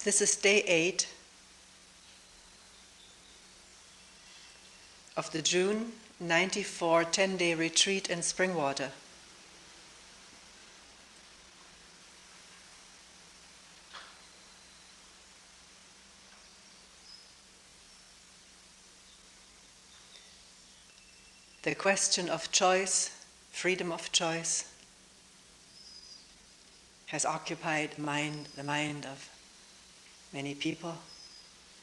This is day 8 of the June 94 10-day retreat in Springwater. The question of choice, freedom of choice, has occupied the mind of many people.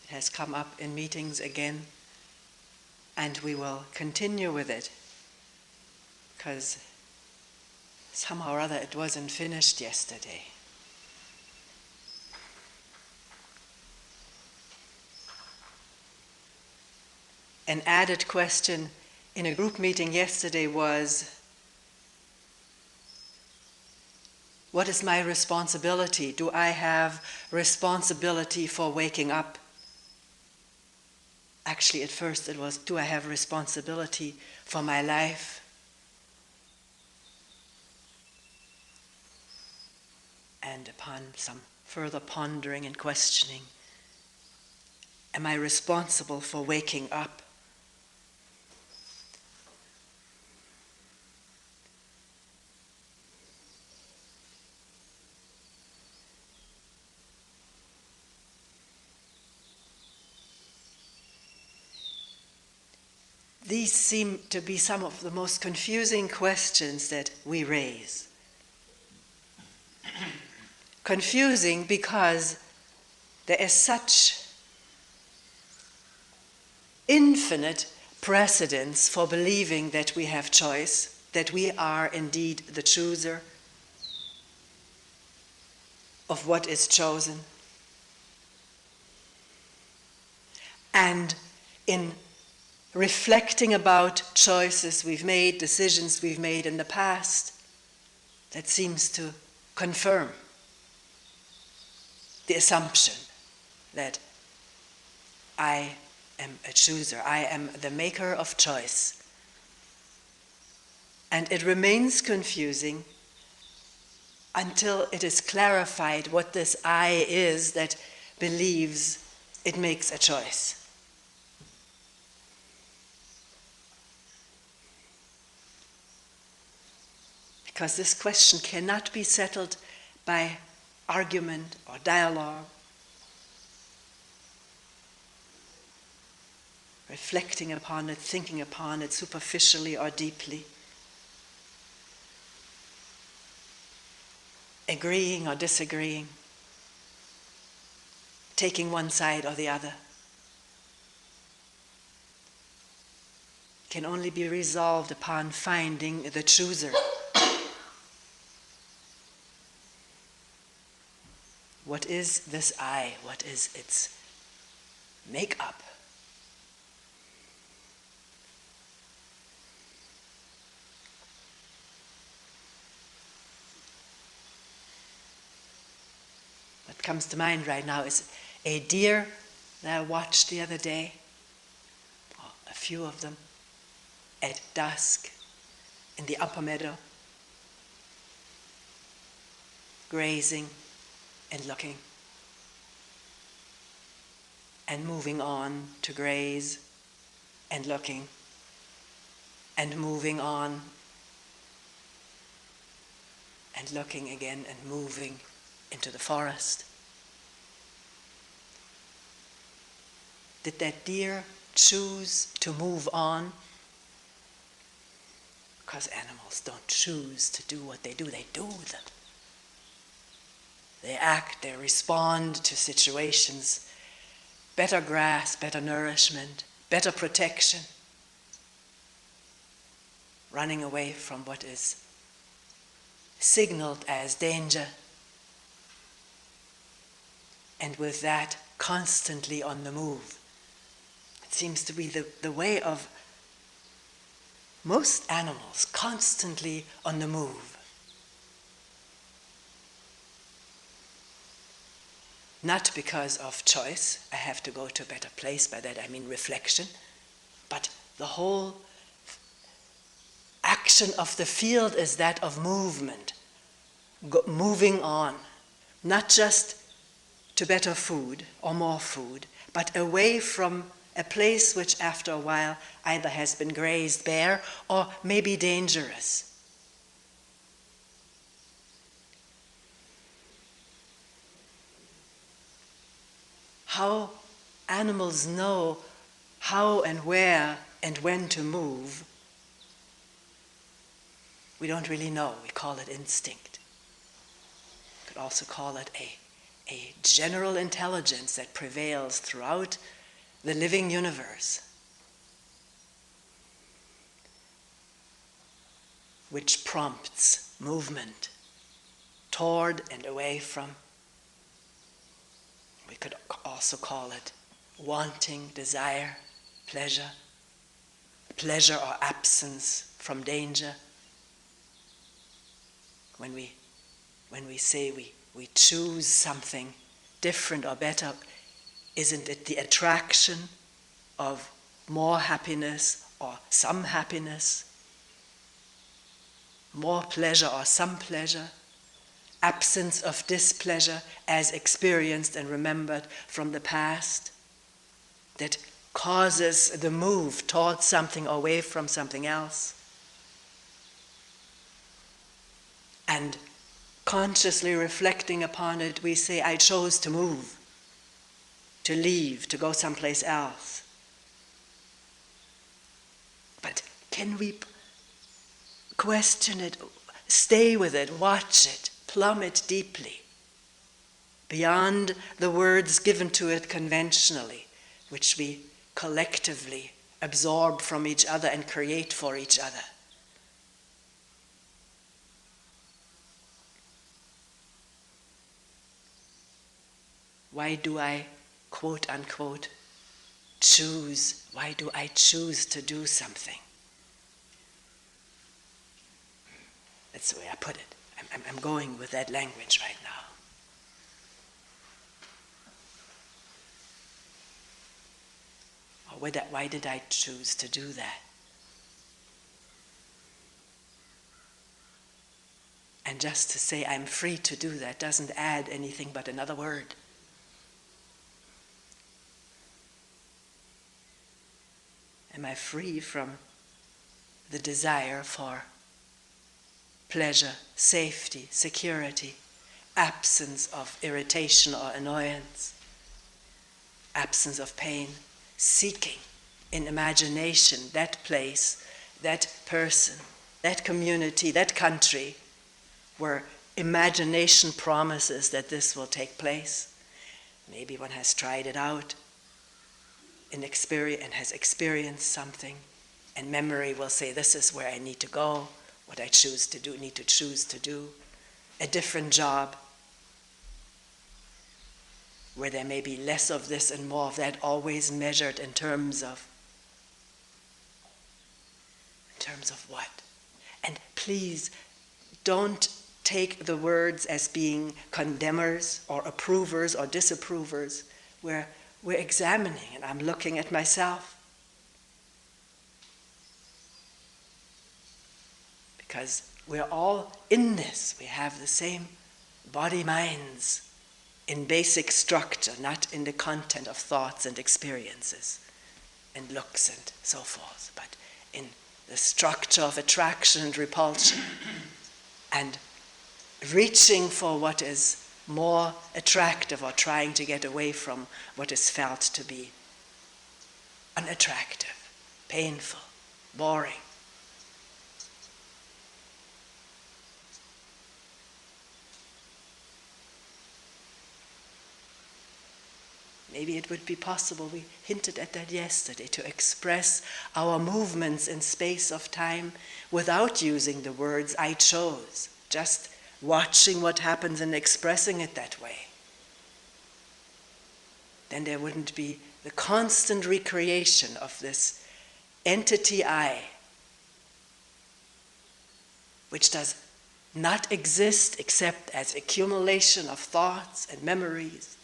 It has come up in meetings again, and we will continue with it, because somehow or other it wasn't finished yesterday. An added question in a group meeting yesterday was, what is my responsibility? Do I have responsibility for waking up? Actually, at first it was, do I have responsibility for my life? And upon some further pondering and questioning, am I responsible for waking up? These seem to be some of the most confusing questions that we raise. Confusing because there is such infinite precedence for believing that we have choice, that we are indeed the chooser of what is chosen. And in reflecting about choices we've made, decisions we've made in the past, that seems to confirm the assumption that I am a chooser, I am the maker of choice. And it remains confusing until it is clarified what this I is that believes it makes a choice. Because this question cannot be settled by argument or dialogue, reflecting upon it, thinking upon it superficially or deeply, agreeing or disagreeing, taking one side or the other. Can only be resolved upon finding the chooser. What is this I? What is its make-up? What comes to mind right now is a deer that I watched the other day, a few of them, at dusk in the upper meadow, grazing and looking, and moving on to graze, and looking, and moving on, and looking again, and moving into the forest. Did that deer choose to move on? Because animals don't choose to do what they do them. They act, they respond to situations, better grass, better nourishment, better protection, running away from what is signaled as danger, and with that constantly on the move. It seems to be the way of most animals, constantly on the move. Not because of choice, I have to go to a better place, by that I mean reflection, but the whole action of the field is that of movement, moving on, not just to better food or more food, but away from a place which after a while either has been grazed bare or may be dangerous. How animals know how and where and when to move, we don't really know. We call it instinct. We could also call it a general intelligence that prevails throughout the living universe, which prompts movement toward and away from. We could also call it wanting, desire, pleasure or absence from danger. When we say we choose something different or better, isn't it the attraction of more happiness or some happiness, more pleasure or some pleasure, absence of displeasure as experienced and remembered from the past, that causes the move towards something or away from something else? And consciously reflecting upon it, we say, I chose to move, to leave, to go someplace else. But can we question it, stay with it, watch it, plumb it deeply, beyond the words given to it conventionally, which we collectively absorb from each other and create for each other? Why do I, quote unquote, choose? Why do I choose to do something? That's the way I put it. I'm going with that language right now. Or why did I choose to do that? And just to say I'm free to do that doesn't add anything but another word. Am I free from the desire for pleasure, safety, security, absence of irritation or annoyance, absence of pain, seeking in imagination that place, that person, that community, that country where imagination promises that this will take place? Maybe one has tried it out in experience and has experienced something, and memory will say, this is where I need to go, what I choose to do, need to choose to do. A different job, where there may be less of this and more of that, always measured in terms of what? And please don't take the words as being condemners or approvers or disapprovers. We're examining, and I'm looking at myself. Because we're all in this. We have the same body-minds in basic structure, not in the content of thoughts and experiences and looks and so forth, but in the structure of attraction and repulsion, and reaching for what is more attractive or trying to get away from what is felt to be unattractive, painful, boring. Maybe it would be possible, we hinted at that yesterday, to express our movements in space of time without using the words I chose, just watching what happens and expressing it that way. Then there wouldn't be the constant recreation of this entity I, which does not exist except as accumulation of thoughts and memories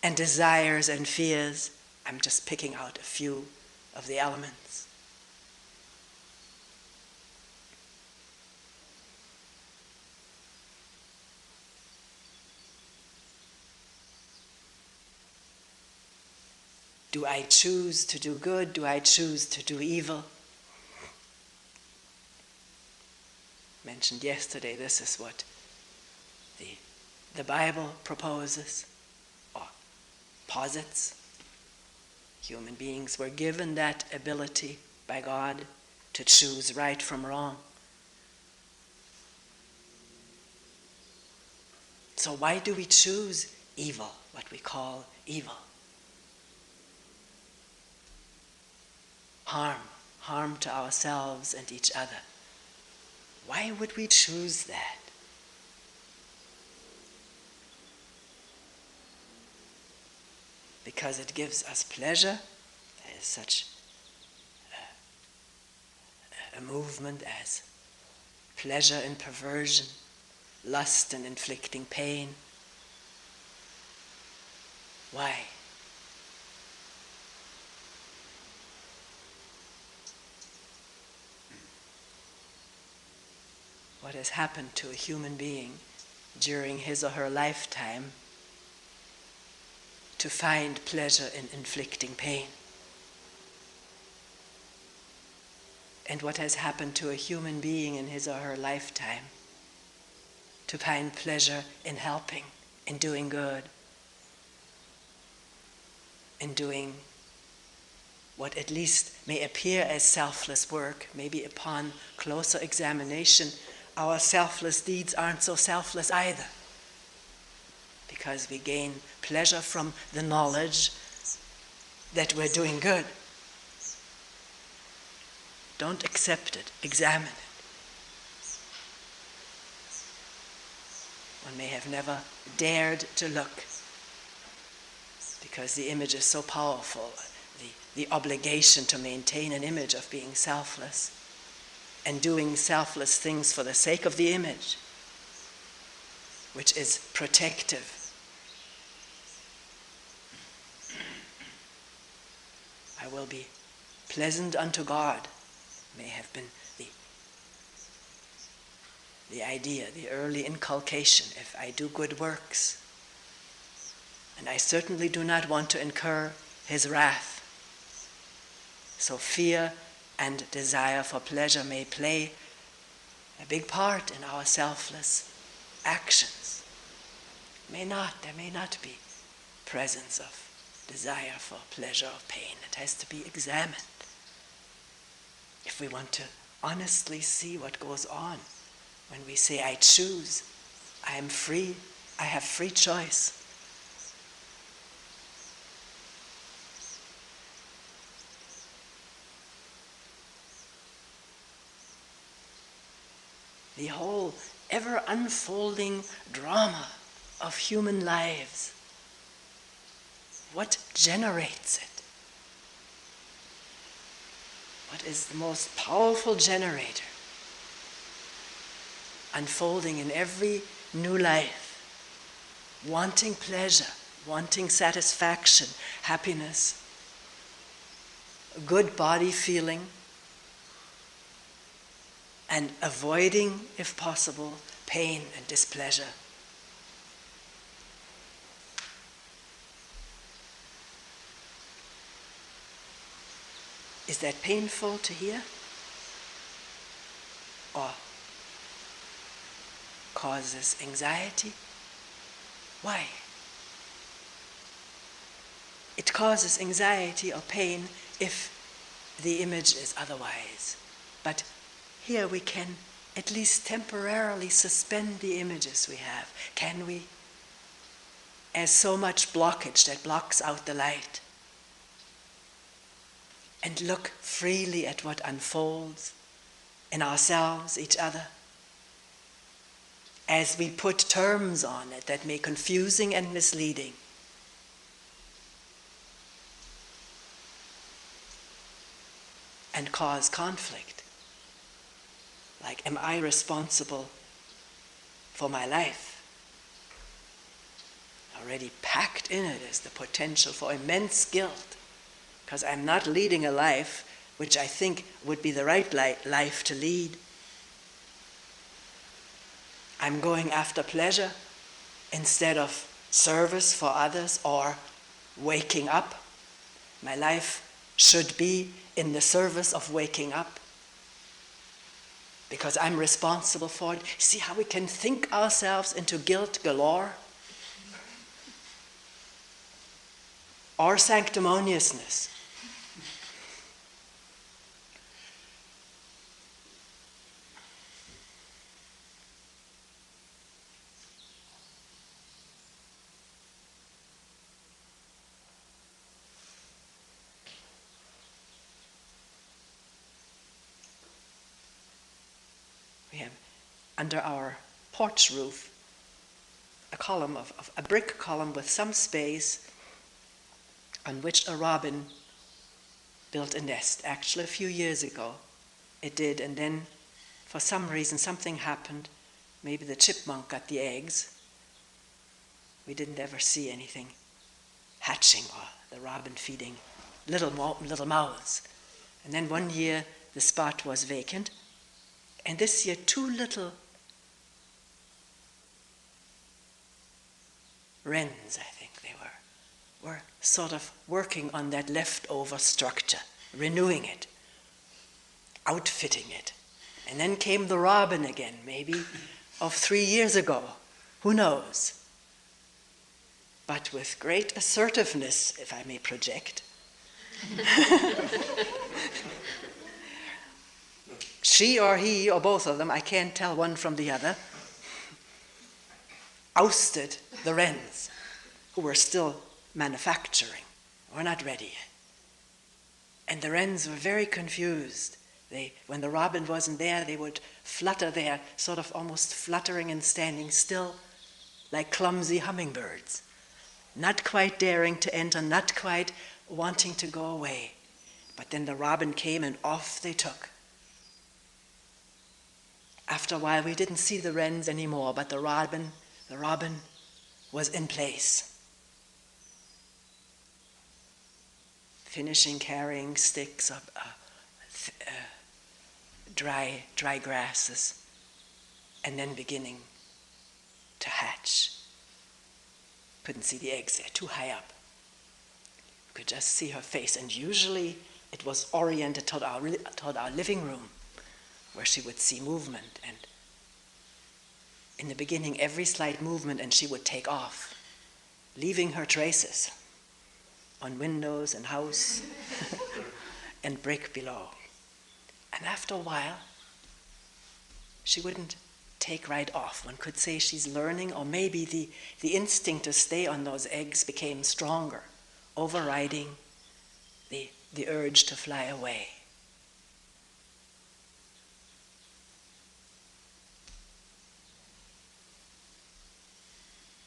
and desires and fears. I'm just picking out a few of the elements. Do I choose to do good? Do I choose to do evil? Mentioned yesterday, this is what the Bible proposes or posits. Human beings were given that ability by God to choose right from wrong. So why do we choose evil, what we call evil? Harm to ourselves and each other. Why would we choose that? Because it gives us pleasure. There is such a movement as pleasure in perversion, lust in inflicting pain. Why? What has happened to a human being during his or her lifetime to find pleasure in inflicting pain? And what has happened to a human being in his or her lifetime to find pleasure in helping, in doing good, in doing what at least may appear as selfless work? Maybe upon closer examination, our selfless deeds aren't so selfless either, because we gain pleasure from the knowledge that we're doing good. Don't accept it, examine it. One may have never dared to look because the image is so powerful, the obligation to maintain an image of being selfless and doing selfless things for the sake of the image, which is protective. I will be pleasant unto God, may have been the idea, the early inculcation, if I do good works. And I certainly do not want to incur his wrath. So fear and desire for pleasure may play a big part in our selfless actions. There may not be presence of desire for pleasure or pain. It has to be examined if we want to honestly see what goes on when we say, I choose, I am free, I have free choice. The whole ever unfolding drama of human lives. What generates it? What is the most powerful generator unfolding in every new life? Wanting pleasure, wanting satisfaction, happiness, a good body feeling, and avoiding, if possible, pain and displeasure. Is that painful to hear? Or causes anxiety? Why? It causes anxiety or pain if the image is otherwise. But here we can at least temporarily suspend the images we have. Can we? As so much blockage that blocks out the light. And look freely at what unfolds in ourselves, each other. As we put terms on it that make confusing and misleading. And cause conflict. Like, am I responsible for my life? Already packed in it is the potential for immense guilt, because I'm not leading a life which I think would be the right life to lead. I'm going after pleasure instead of service for others or waking up My life should be in the service of waking up, because I'm responsible for it. See how we can think ourselves into guilt galore? Or sanctimoniousness. We have under our porch roof a column of a brick column with some space on which a robin built a nest. Actually, a few years ago it did, and then for some reason something happened. Maybe the chipmunk got the eggs. We didn't ever see anything hatching or the robin feeding little mouths. And then one year the spot was vacant, and this year two little wrens, I think they were sort of working on that leftover structure, renewing it, outfitting it. And then came the robin again, maybe of 3 years ago, who knows? But with great assertiveness, if I may project, she or he, or both of them, I can't tell one from the other, ousted the wrens, who were still manufacturing. We're not ready yet. And the wrens were very confused. When the robin wasn't there, they would flutter there, sort of almost fluttering and standing still, like clumsy hummingbirds, not quite daring to enter, not quite wanting to go away. But then the robin came and off they took. After a while, we didn't see the wrens anymore, but the robin was in place, finishing carrying sticks of dry grasses, and then beginning to hatch. Couldn't see the eggs, they're too high up. You could just see her face, and usually it was oriented toward our living room, where she would see movement, and in the beginning every slight movement and she would take off, leaving her traces on windows and house and brick below. And after a while she wouldn't take right off. One could say she's learning, or maybe the instinct to stay on those eggs became stronger, overriding the urge to fly away.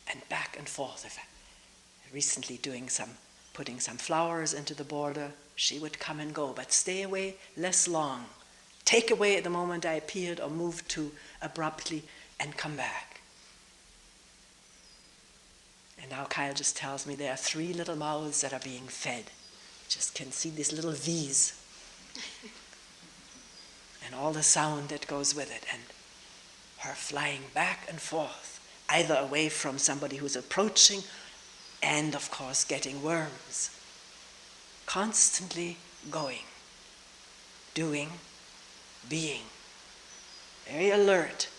And back and forth. Recently putting some flowers into the border, she would come and go, but stay away less long. Take away at the moment I appeared or moved too abruptly, and come back. And now Kyle just tells me there are 3 little mouths that are being fed. Just can see these little V's. And all the sound that goes with it, and her flying back and forth, either away from somebody who's approaching, and of course getting worms. Constantly going, doing, being. Very alert,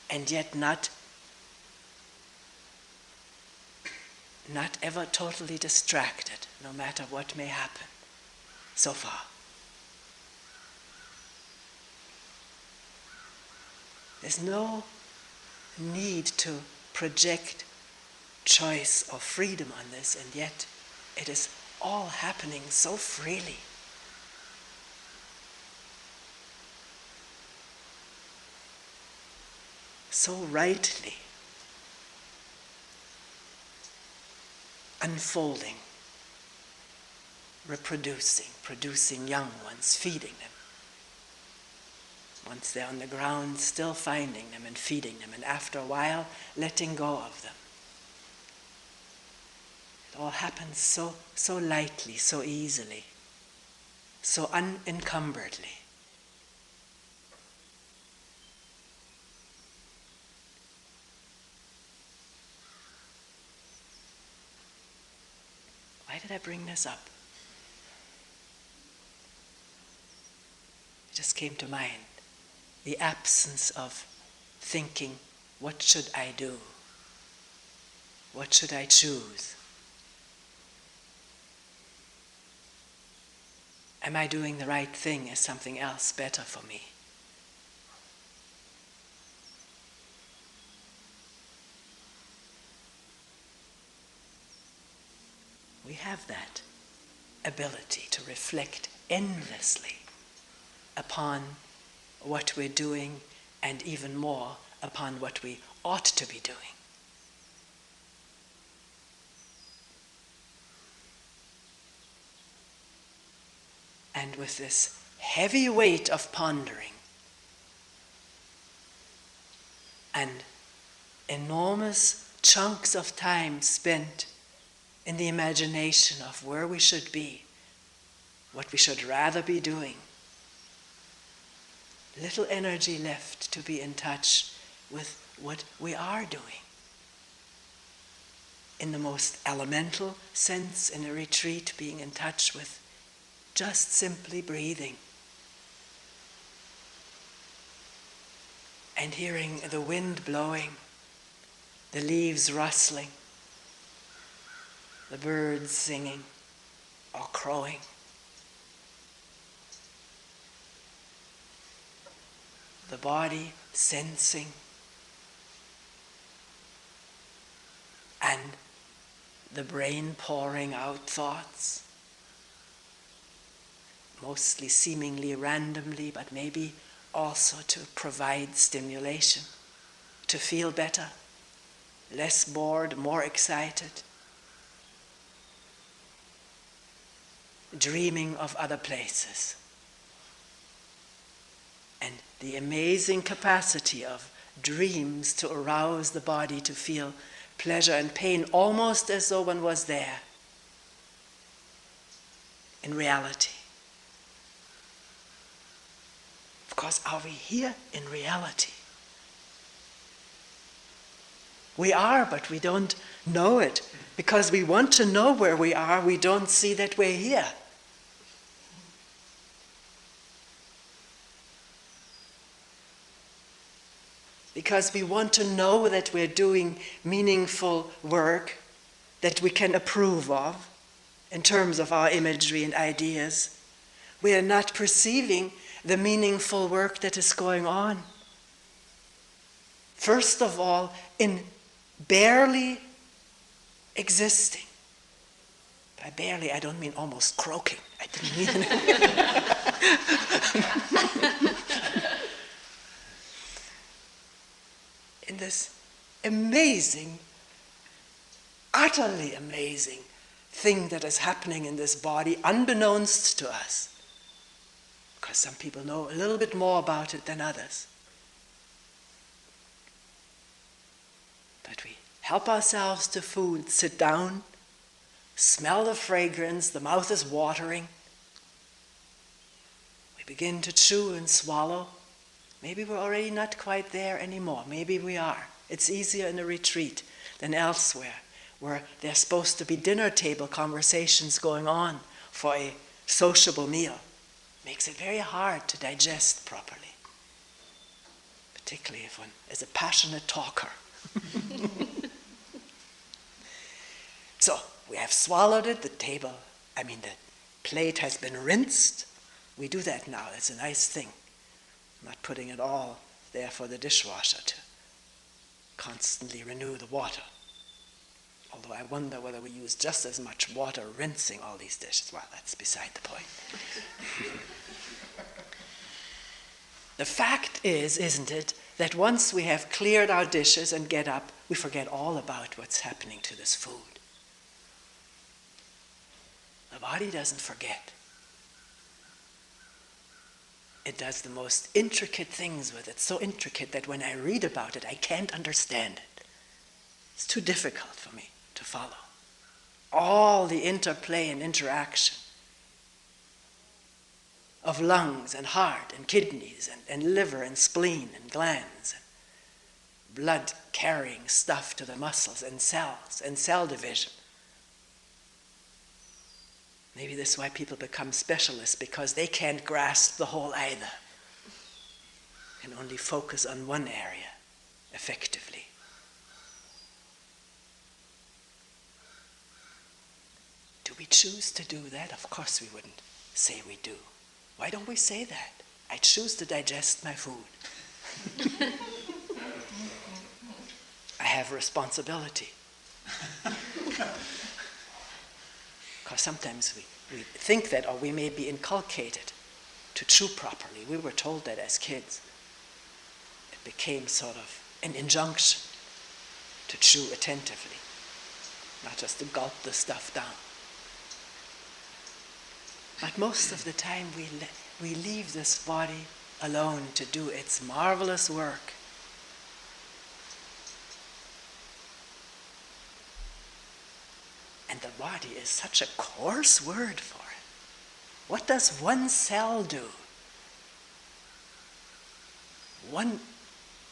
and yet not ever totally distracted, no matter what may happen, so far. There's no need to project choice or freedom on this, and yet it is all happening so freely. So rightly. Unfolding, reproducing, producing young ones, feeding them. Once they're on the ground, still finding them and feeding them, and after a while, letting go of them. It all happens so lightly, so easily, so unencumberedly. Why did I bring this up? It just came to mind. The absence of thinking, what should I do? What should I choose? Am I doing the right thing? Is something else better for me? We have that ability to reflect endlessly upon what we're doing, and even more upon what we ought to be doing. And with this heavy weight of pondering and enormous chunks of time spent in the imagination of where we should be, what we should rather be doing, little energy left to be in touch with what we are doing. In the most elemental sense, in a retreat, being in touch with just simply breathing and hearing the wind blowing, the leaves rustling, the birds singing or crowing. The body sensing, and the brain pouring out thoughts, mostly seemingly randomly, but maybe also to provide stimulation, to feel better, less bored, more excited, dreaming of other places. And the amazing capacity of dreams to arouse the body to feel pleasure and pain almost as though one was there in reality. Of course, are we here in reality? We are, but we don't know it. Because we want to know where we are, we don't see that we're here. Because we want to know that we're doing meaningful work that we can approve of in terms of our imagery and ideas. We are not perceiving the meaningful work that is going on. First of all, in barely existing. By barely, I don't mean almost croaking. I didn't mean it. In this amazing, utterly amazing thing that is happening in this body, unbeknownst to us. Because some people know a little bit more about it than others. But we help ourselves to food, sit down, smell the fragrance, the mouth is watering. We begin to chew and swallow. Maybe we're already not quite there anymore. Maybe we are. It's easier in a retreat than elsewhere, where there's supposed to be dinner table conversations going on for a sociable meal. Makes it very hard to digest properly, particularly if one is a passionate talker. So we have swallowed it, the plate has been rinsed. We do that now, it's a nice thing. I'm not putting it all there for the dishwasher to constantly renew the water. Although I wonder whether we use just as much water rinsing all these dishes. Well, that's beside the point. The fact is, isn't it, that once we have cleared our dishes and get up, we forget all about what's happening to this food. The body doesn't forget. It does the most intricate things with it, so intricate that when I read about it, I can't understand it. It's too difficult for me to follow. All the interplay and interaction of lungs and heart and kidneys and liver and spleen and glands and blood carrying stuff to the muscles and cells and cell division. Maybe this is why people become specialists, because they can't grasp the whole either. can only focus on one area effectively. Do we choose to do that? Of course we wouldn't say we do. Why don't we say that? I choose to digest my food. I have responsibility. Because sometimes we think that, or we may be inculcated to chew properly. We were told that as kids. It became sort of an injunction to chew attentively, not just to gulp the stuff down. But most of the time we leave this body alone to do its marvelous work. And the body is such a coarse word for it. What does one cell do? One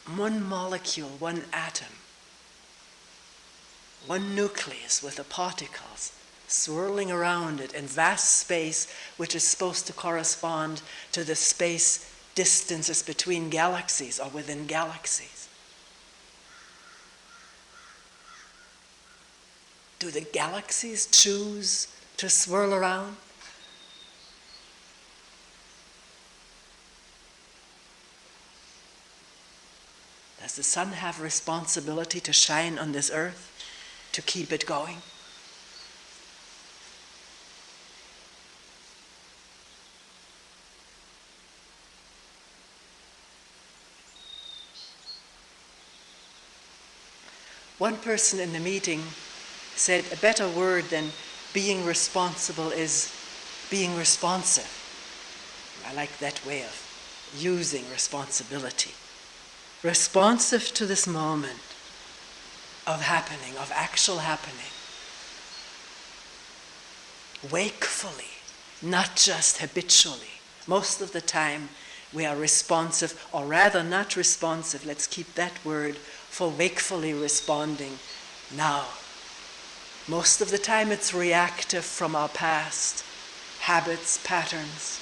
molecule, one atom, one nucleus with the particles swirling around it in vast space, which is supposed to correspond to the space distances between galaxies or within galaxies. Do the galaxies choose to swirl around? Does the sun have responsibility to shine on this earth, to keep it going? One person in the meeting said a better word than being responsible is being responsive. I like that way of using responsibility. Responsive to this moment of happening, of actual happening. Wakefully, not just habitually. Most of the time we are responsive, or rather not responsive, let's keep that word, for wakefully responding now. Most of the time it's reactive from our past, habits, patterns.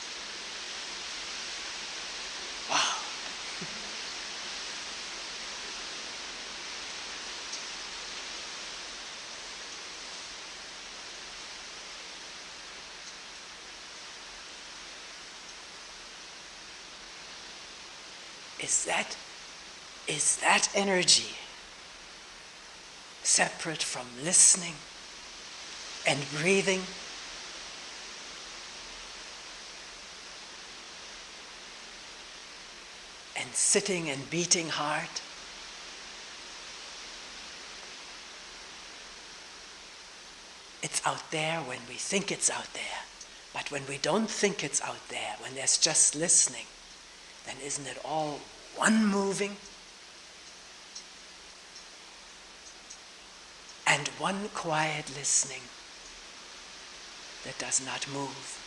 Wow. Is that energy separate from listening and breathing? And sitting and beating heart? It's out there when we think it's out there. But when we don't think it's out there, when there's just listening, then isn't it all one moving? And one quiet listening that does not move.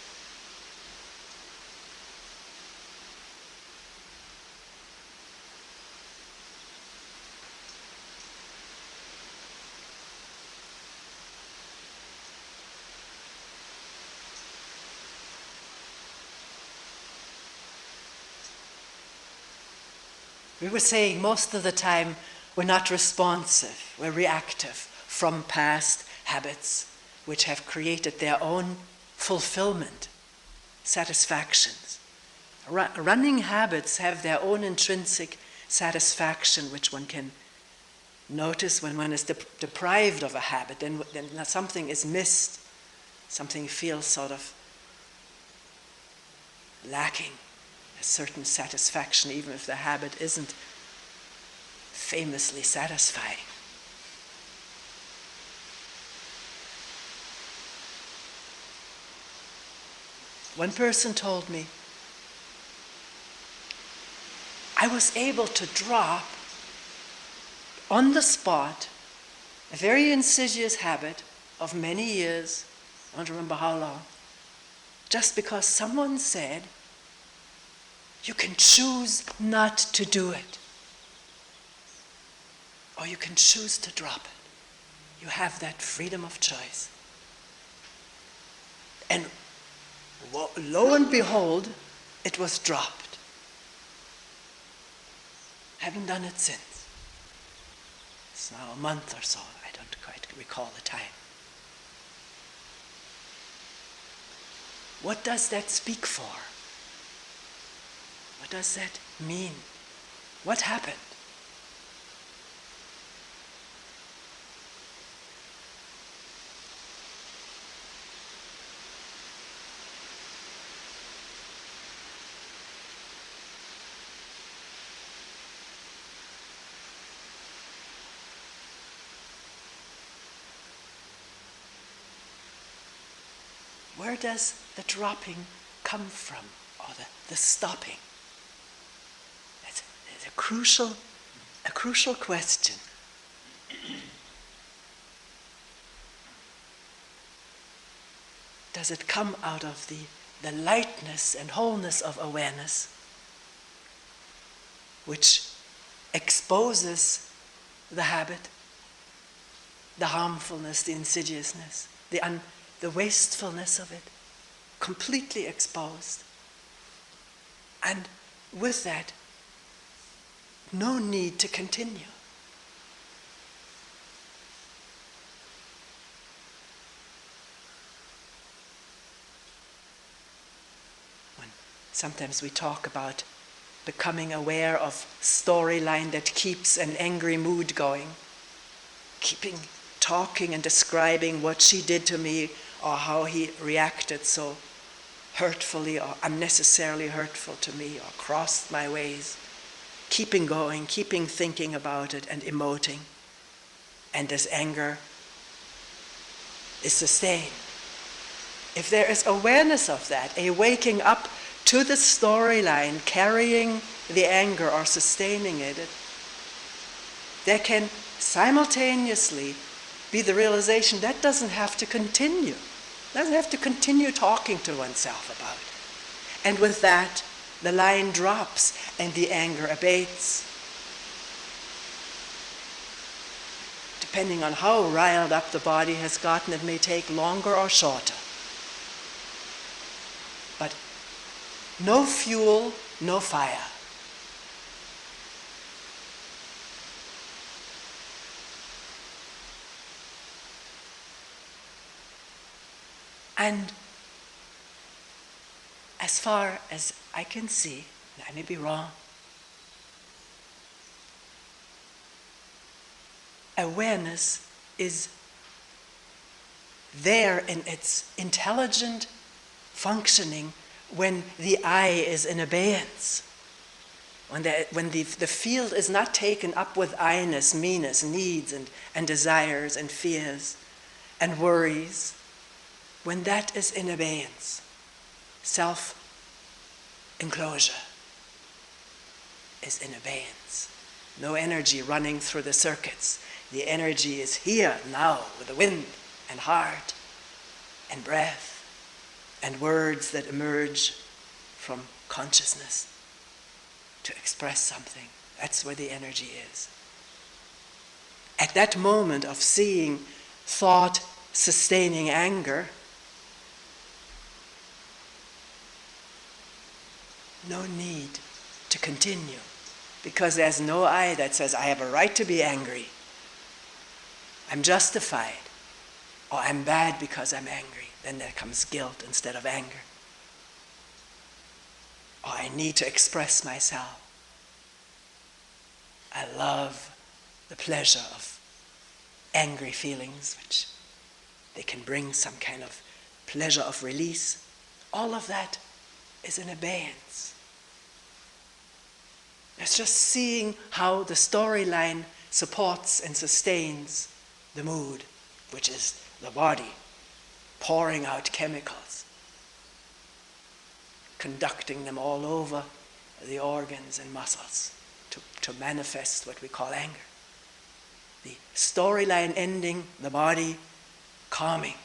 We were saying most of the time we're not responsive, we're reactive from past habits which have created their own fulfillment, satisfactions. Running habits have their own intrinsic satisfaction which one can notice when one is deprived of a habit, then something is missed, something feels sort of lacking. A certain satisfaction, even if the habit isn't famously satisfying. One person told me, I was able to drop on the spot a very insidious habit of many years, I don't remember how long, just because someone said, you can choose not to do it. Or you can choose to drop it. You have that freedom of choice. And lo and behold, it was dropped. I haven't done it since. It's now a month or so. I don't quite recall the time. What does that speak for? What does that mean? What happened? Where does the dropping come from, or the stopping? It's a crucial question. Does it come out of the lightness and wholeness of awareness, which exposes the habit, the harmfulness, the insidiousness, the wastefulness of it, completely exposed? And with that, no need to continue. Sometimes we talk about becoming aware of storyline that keeps an angry mood going, talking and describing what she did to me or how he reacted so hurtfully or unnecessarily hurtful to me or crossed my ways, keeping going, keeping thinking about it and emoting. And this anger is sustained. If there is awareness of that, a waking up to the storyline, carrying the anger or sustaining it, there can simultaneously be the realization that doesn't have to continue. Doesn't have to continue talking to oneself about it. And with that, the line drops and the anger abates. Depending on how riled up the body has gotten, it may take longer or shorter. But no fuel, no fire. And as far as I can see, and I may be wrong, awareness is there in its intelligent functioning when the I is in abeyance, when the field is not taken up with I-ness, me-ness, needs and desires and fears and worries. When that is in abeyance, self-enclosure is in abeyance. No energy running through the circuits. The energy is here now with the wind and heart and breath and words that emerge from consciousness to express something. That's where the energy is. At that moment of seeing thought sustaining anger, no need to continue, because there's no I that says, I have a right to be angry. I'm justified, or I'm bad because I'm angry. Then there comes guilt instead of anger. Or I need to express myself. I love the pleasure of angry feelings, which they can bring some kind of pleasure of release. All of that is in abeyance. It's just seeing how the storyline supports and sustains the mood, which is the body pouring out chemicals, conducting them all over the organs and muscles to manifest what we call anger. The storyline ending, the body calming.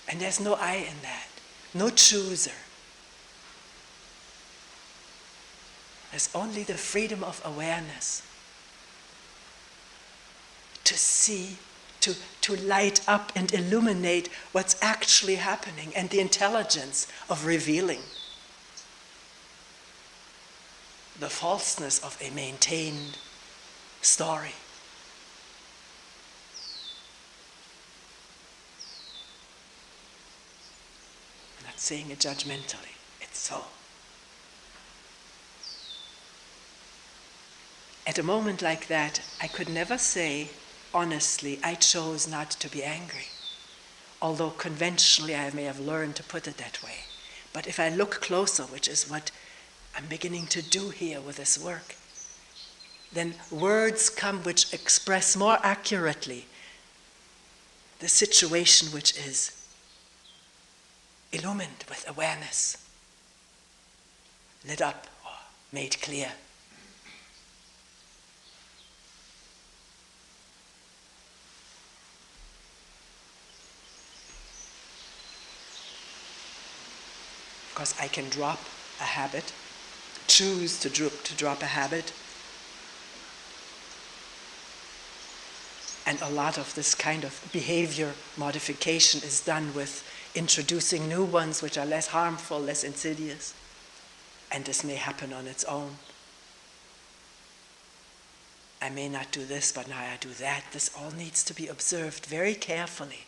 And there's no I in that, no chooser. There's only the freedom of awareness to see, to light up and illuminate what's actually happening, and the intelligence of revealing. the falseness of a maintained story. I'm not saying it judgmentally, it's so. At a moment like that, I could never say, honestly, I chose not to be angry. Although conventionally I may have learned to put it that way. But if I look closer, which is what I'm beginning to do here with this work, then words come which express more accurately the situation which is illumined with awareness, lit up or made clear. Because I can drop a habit, choose to drop a habit, and a lot of this kind of behavior modification is done with introducing new ones which are less harmful, less insidious, and this may happen on its own. I may not do this, but now I do that. This all needs to be observed very carefully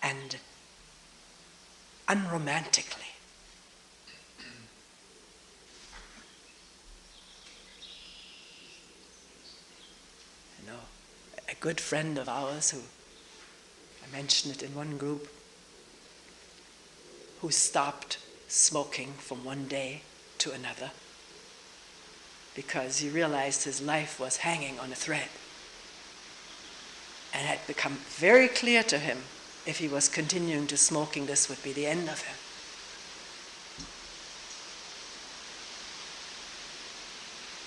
and unromantically. A good friend of ours who, I mentioned it in one group, who stopped smoking from one day to another because he realized his life was hanging on a thread. And it had become very clear to him if he was continuing to smoking, this would be the end of him.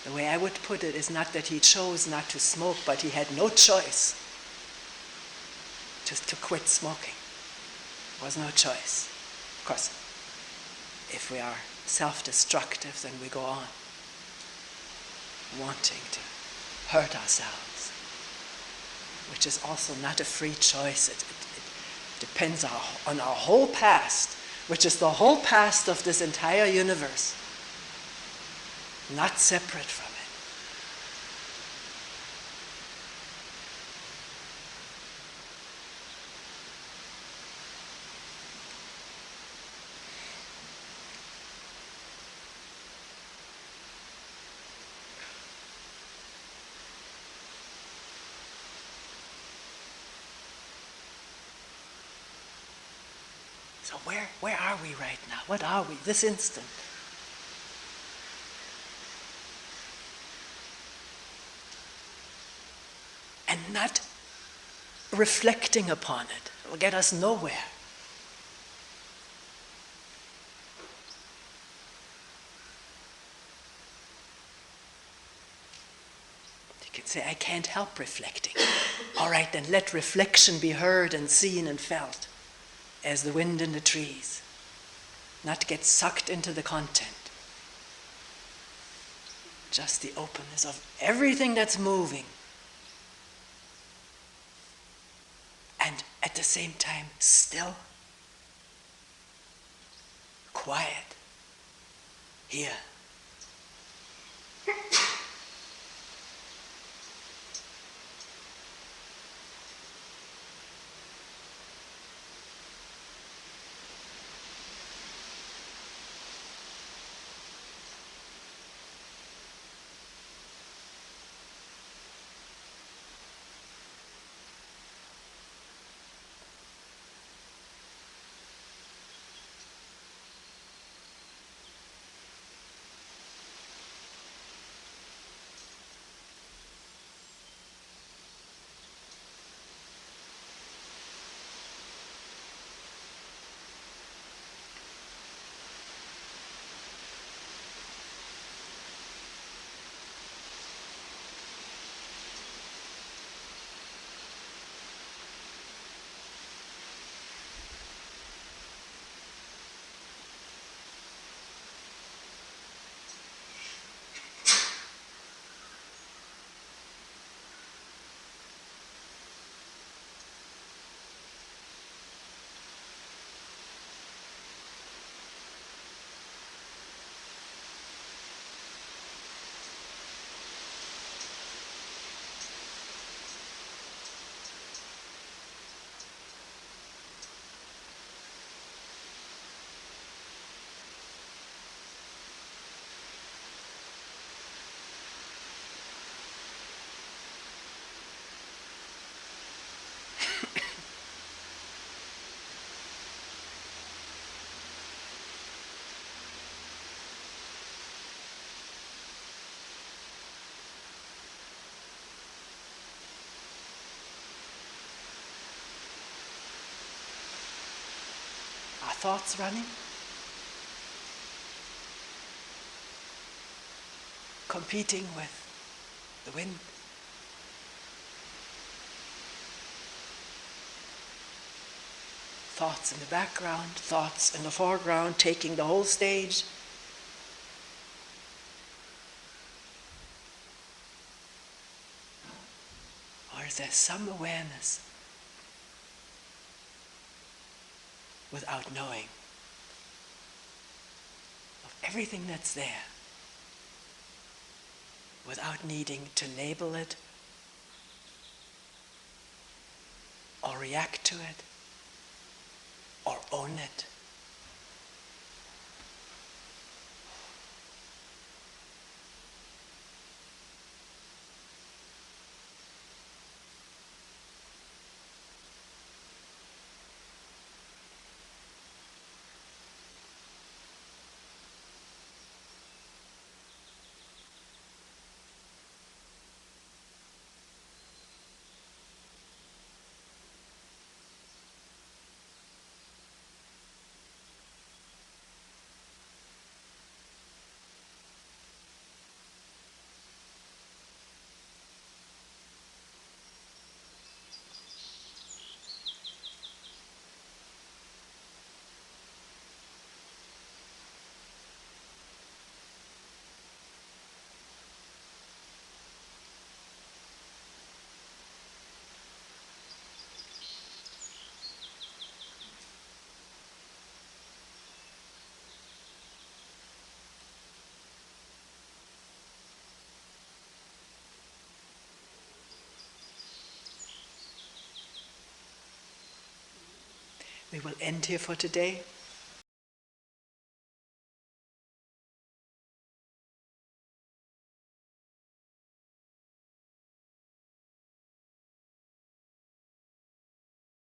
The way I would put it is not that he chose not to smoke, but he had no choice just to quit smoking. There was no choice. Of course, if we are self-destructive, then we go on wanting to hurt ourselves, which is also not a free choice. It depends on our whole past, which is the whole past of this entire universe. Not separate from it. So where are we right now? What are we this instant? And not reflecting upon it will get us nowhere. You can say, I can't help reflecting. All right, then let reflection be heard and seen and felt as the wind in the trees, not get sucked into the content. Just the openness of everything that's moving. And at the same time, still, quiet, here. Are thoughts running? Competing with the wind? Thoughts in the background, thoughts in the foreground, taking the whole stage. Or is there some awareness without knowing of everything that's there, without needing to label it or react to it or own it? We will end here for today.